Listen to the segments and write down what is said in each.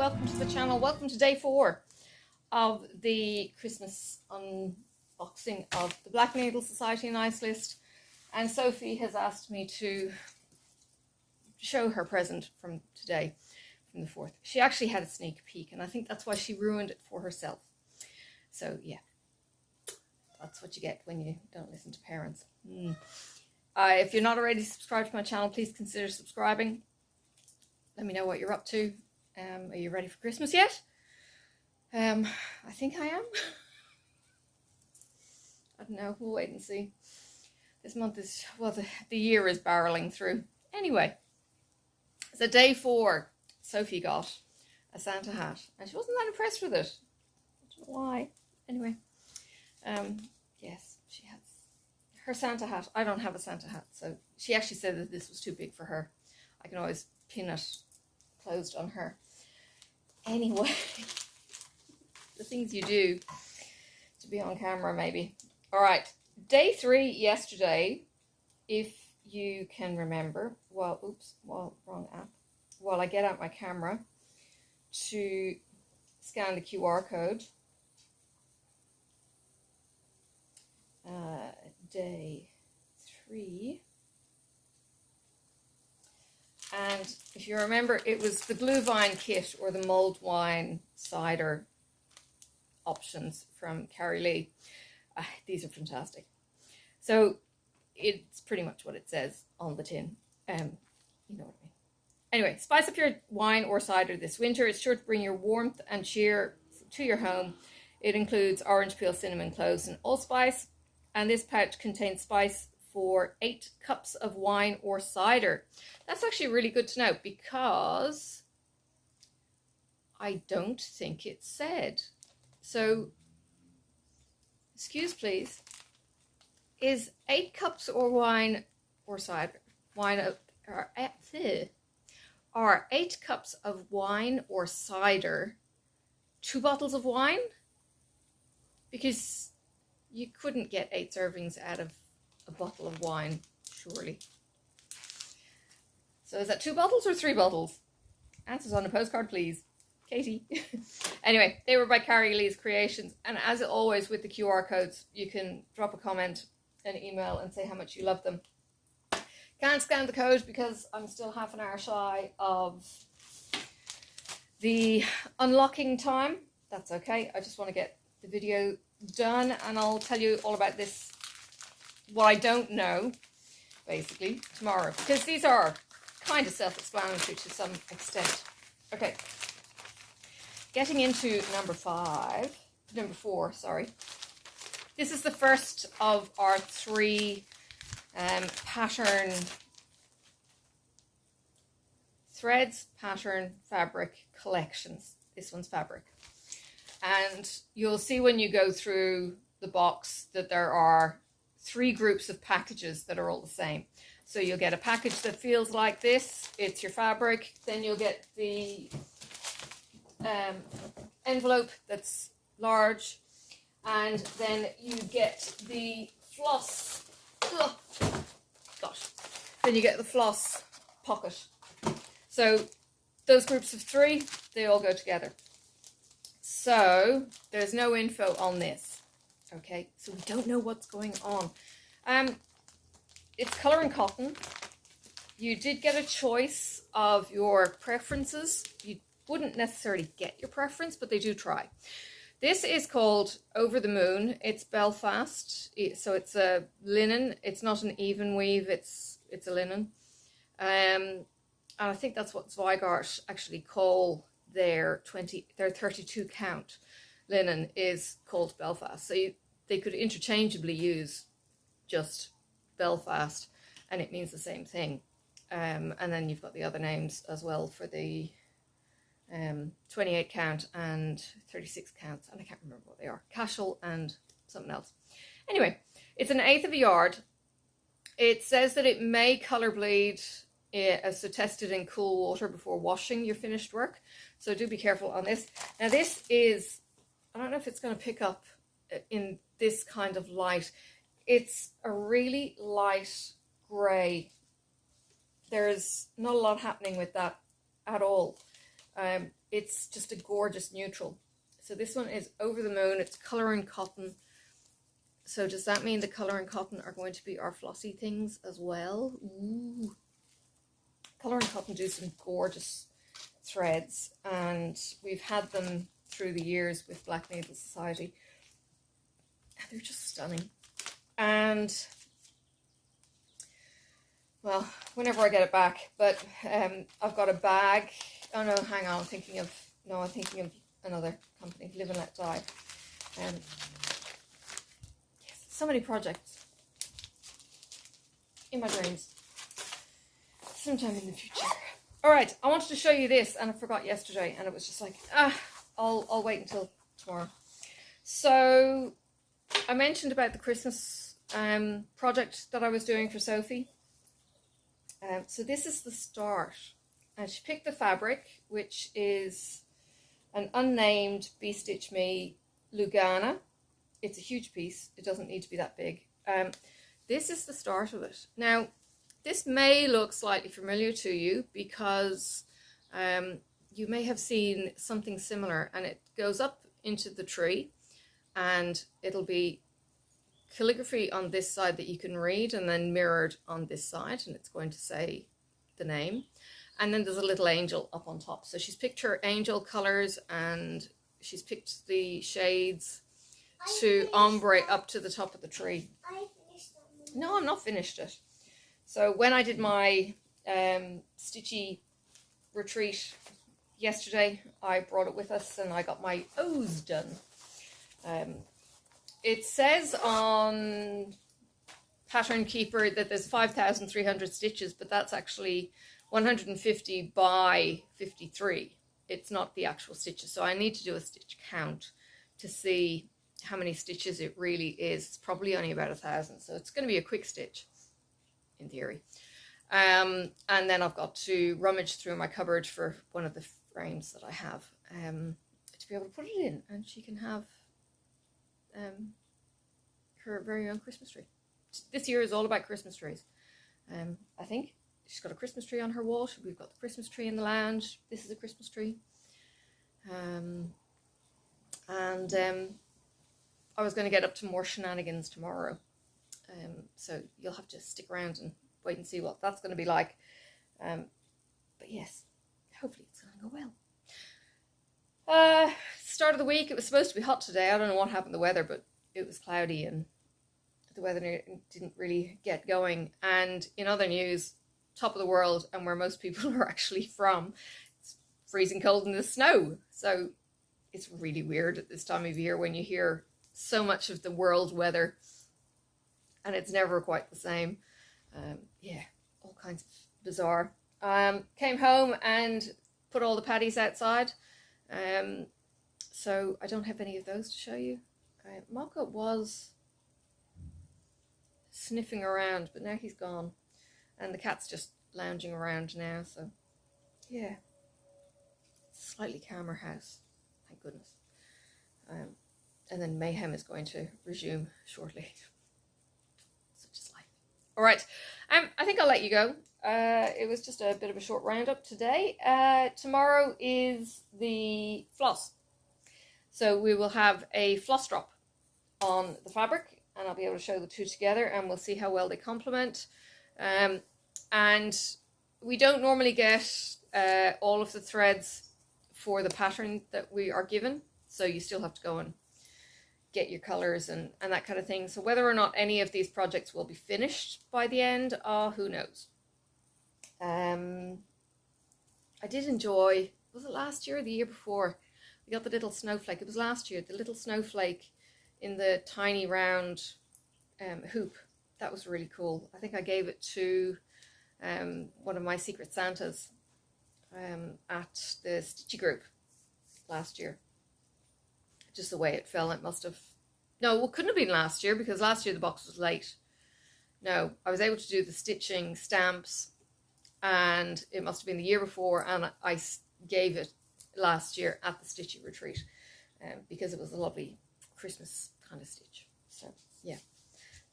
welcome to the channel. Welcome to day 4 of the Christmas unboxing of the Black Needle Society Nice List. And Sophie has asked me to show her present from today, from the 4th. She actually had a sneak peek, and I think that's why she ruined it for herself. So yeah, that's what you get when you don't listen to parents. If you're not already subscribed to my channel, please consider subscribing. Let me know what you're up to. Are you ready for Christmas yet? I think I am. I don't know. We'll wait and see. This month is, well, the year is barreling through. Anyway, so day 4, Sophie got a Santa hat, and she wasn't that impressed with it. I don't know why. Anyway, yes, she has her Santa hat. I don't have a Santa hat, so she actually said that this was too big for her. I can always pin it closed on her. Anyway, the things you do to be on camera, maybe. All right, day 3 yesterday, if you can remember. Well, oops, well, wrong app. While I get out my camera to scan the QR code. Day 3. And if you remember, it was the blue vine kit or the mulled wine cider options from Carrie Lee. These are fantastic. So it's pretty much what it says on the tin. You know what I mean. Anyway, spice up your wine or cider this winter. It's sure to bring your warmth and cheer to your home. It includes orange peel, cinnamon, cloves, and allspice. And this pouch contains spice for 8 cups of wine or cider. That's actually really good to know, because I don't think it said. So, excuse please, is 8 cups or wine or cider, are 8 cups of wine or cider 2 bottles of wine? Because you couldn't get 8 servings out of a bottle of wine, surely. So is that 2 bottles or 3 bottles? Answers on a postcard, please. Katie. Anyway, they were by Carrie Lee's Creations. And as always with the QR codes, you can drop a comment, an email, and say how much you love them. Can't scan the code because I'm still half an hour shy of the unlocking time. That's okay. I just want to get the video done, and I'll tell you all about this, what I don't know, basically, tomorrow, because these are kind of self-explanatory to some extent. Okay, getting into number 4, sorry. This is the first of our 3 pattern threads, pattern, fabric collections. This one's fabric. And you'll see when you go through the box that there are 3 groups of packages that are all the same. So you'll get a package that feels like this. It's your fabric. Then you'll get the envelope that's large. And then you get the floss. Oh, gosh. Then you get the floss pocket. So those groups of 3, they all go together. So there's no info on this, okay? So we don't know what's going on. It's color and cotton. You did get a choice of your preferences. You wouldn't necessarily get your preference, but they do try. This is called Over the Moon. It's Belfast, so it's a linen. It's not an even weave. It's a linen, and I think that's what Zweigart actually call their 32 count linen is called Belfast. So they could interchangeably use just Belfast, and it means the same thing. And then you've got the other names as well for the 28 count and 36 counts, and I can't remember what they are. Cashel and something else. Anyway, it's 1/8 of a yard. It says that it may color bleed, so tested in cool water before washing your finished work. So do be careful on this. Now this is, I don't know if it's going to pick up in this kind of light. It's a really light grey. There's not a lot happening with that at all. It's just a gorgeous neutral. So this one is Over the Moon. It's Colour and Cotton. So does that mean the Colour and Cotton are going to be our flossy things as well? Ooh. Colour and Cotton do some gorgeous threads, and we've had them through the years with Black Needle Society. They're just stunning. And well, whenever I get it back, but I've got a bag. Oh no, hang on, I'm thinking of another company, Live and Let Die. Yes, so many projects in my brains. Sometime in the future. All right, I wanted to show you this, and I forgot yesterday, and it was just like, I'll wait until tomorrow. So I mentioned about the Christmas project that I was doing for Sophie. So this is the start, and she picked the fabric, which is an unnamed Be Stitch Me Lugana. It's a huge piece. It doesn't need to be that big. This is the start of it. Now, this may look slightly familiar to you because you may have seen something similar, and it goes up into the tree, and it'll be calligraphy on this side that you can read, and then mirrored on this side, and it's going to say the name. And then there's a little angel up on top. So she's picked her angel colors, and she's picked the shades to ombre up to the top of the tree. No, I'm not finished it. So when I did my stitchy retreat yesterday, I brought it with us, and I got my O's done. It says on Pattern Keeper that there's 5,300 stitches, but that's actually 150 by 53. It's not the actual stitches. So I need to do a stitch count to see how many stitches it really is. It's probably only about 1,000. So it's going to be a quick stitch in theory. And then I've got to rummage through my cupboard for one of the frames that I have to be able to put it in, and she can have her very own Christmas tree. This year is all about Christmas trees. I think she's got a Christmas tree on her wall. We've got the Christmas tree in the lounge. This is a Christmas tree. I was going to get up to more shenanigans tomorrow. So you'll have to stick around and wait and see what that's going to be like. But yes, hopefully it's going to go well. Start of the week, it was supposed to be hot today. I don't know what happened to the weather, but it was cloudy and the weather didn't really get going. And in other news, top of the world, and where most people are actually from, it's freezing cold in the snow. So it's really weird at this time of year when you hear so much of the world weather, and it's never quite the same. Yeah, all kinds of bizarre. Came home and put all the paddies outside. So I don't have any of those to show you. Moko was sniffing around, but now he's gone. And the cat's just lounging around now, so yeah. Slightly calmer house, thank goodness. And then mayhem is going to resume shortly. Such is life. All right, I think I'll let you go. It was just a bit of a short roundup today. Tomorrow is the floss. So we will have a floss drop on the fabric, and I'll be able to show the two together, and we'll see how well they complement. And we don't normally get all of the threads for the pattern that we are given, so you still have to go and get your colors and that kind of thing. So whether or not any of these projects will be finished by the end, who knows. I did enjoy, was it last year or the year before? We got the little snowflake. It was last year, the little snowflake in the tiny round hoop. That was really cool. I think I gave it to one of my Secret Santas at the Stitchy group last year. Just the way it fell, it must have... No, it couldn't have been last year, because last year the box was late. No, I was able to do the stitching stamps, and it must have been the year before, and I gave it last year at the Stitchy retreat because it was a lovely Christmas kind of stitch. So, yeah,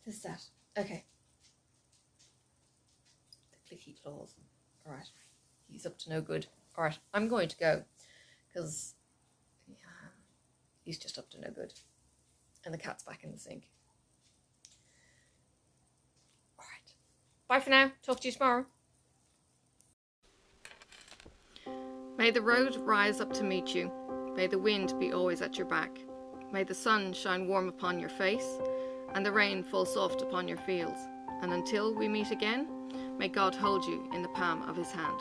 this is that. Okay. The clicky claws. All right. he's up to no good. All right, I'm going to go because he's just up to no good. And the cat's back in the sink. All right. Bye for now. Talk to you tomorrow. May the road rise up to meet you. May the wind be always at your back. May the sun shine warm upon your face, and the rain fall soft upon your fields. And until we meet again, may God hold you in the palm of his hand.